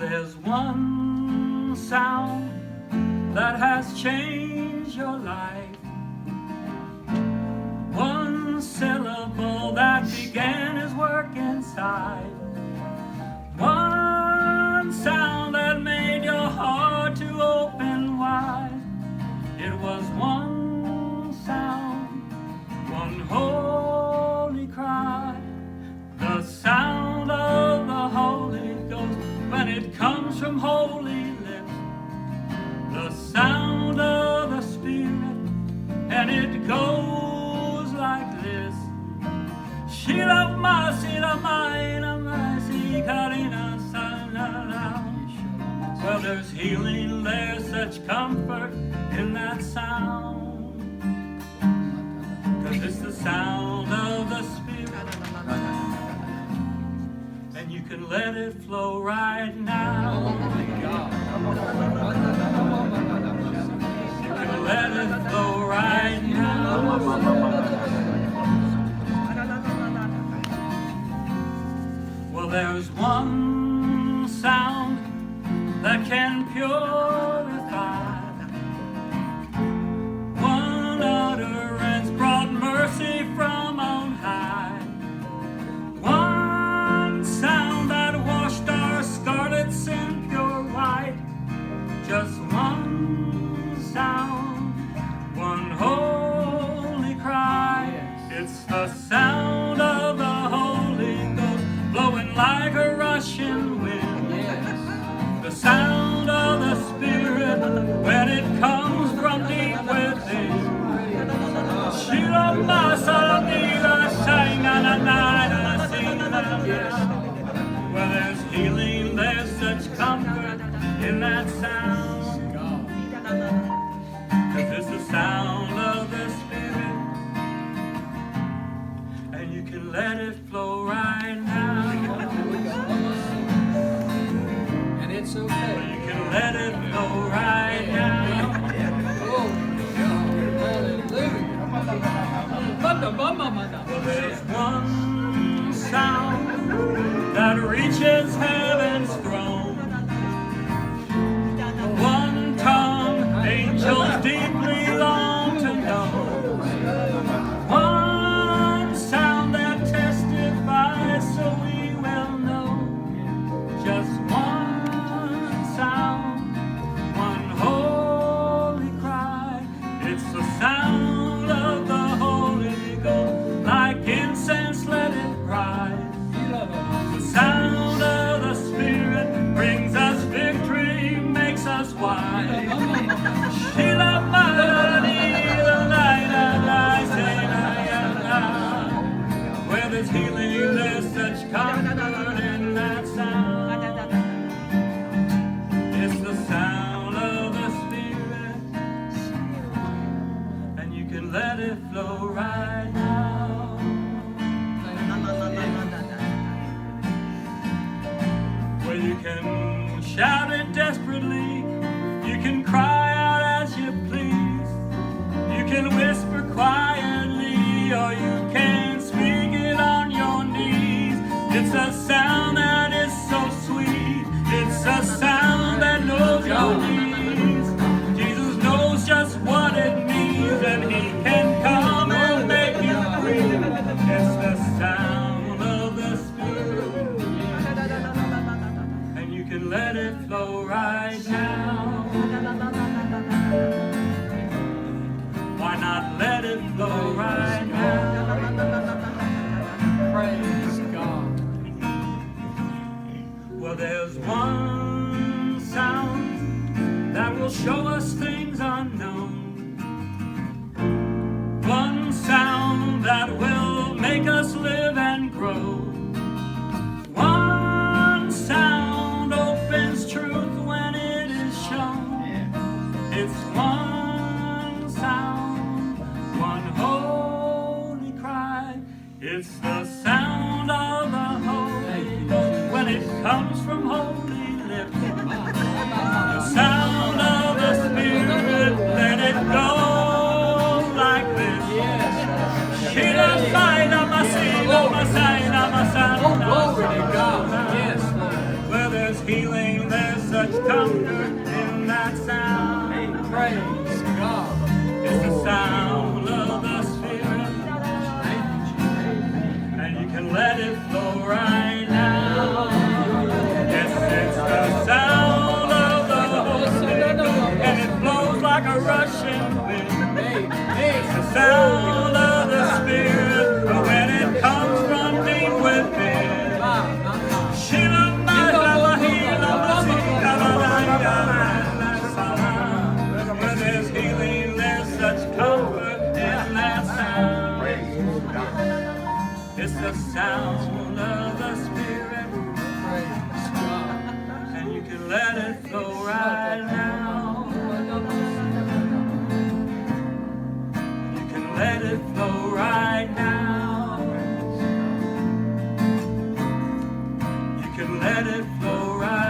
there's one sound that has changed your life. One syllable that began his work inside. One sound that made your heart to open wide. It was one sound, one holy cry. The sound of the Holy Ghost when it comes from holy lips. The sound of the Spirit, and it goes like this. Shila masila maina masi karina sanala. Well, there's healing, there's such comfort in that sound. 'Cause it's the sound of the Spirit, and you can let it flow right now. You can let it flow right now. Well, there's one sound that can purify. One utterance brought mercy from on high. One sound that washed our scarlet sin pure white. Just one sound, one holy cry. It's the sound of the Holy Ghost blowing like a rushing wind. The sound of the Spirit when it comes from deep within. Well, there's healing, there's such comfort in that sound. 'Cause it's the sound of the Spirit, and you can let it flow right now. And it's okay. You can let it flow right now. Well, there's one sound that reaches heaven's throne. One tongue angels deeply long to know. One sound that testifies so we will know. Just one sound, one holy cry. It's the sound of the Holy Ghost, like incense let it rise. The sound of the Spirit brings us victory, makes us wise. Where there's healing, there's such comfort in that sound. It's the sound of the Spirit, and you can let it flow right now. Well, you can shout it desperately, you can cry out as you please, you can whisper quietly, or you can speak it on your knees. It's a sound that is so sweet, it's a sound that knows your needs. Jesus knows just what it means, and He can come and make you free. It's the sound of the Spirit, and you can let it flow right now. Why not let it flow right now? Praise God. Well, there's one sound that will show us things unknown. One sound that will make us live and grow. One sound opens truth when it is shown. It's one sound, one holy cry. It's the sound of the Holy Ghost when it comes from holy lips. The sound of the Spirit, let it go like this. Oh, glory to God. Yes, Lord. Where there's healing, laughter in that sound. Praise God. It's the sound of the Spirit, and you can let it flow right now. Yes, it's the sound of the Holy Spirit, and it flows like a rushing wind. It's the sound of the Spirit when it comes from deep within. Where there's healing, there's such comfort in that sound. It's the sound of the Spirit, Praise God. and you can let it flow right now. You can let it flow right now. You can let it flow right now.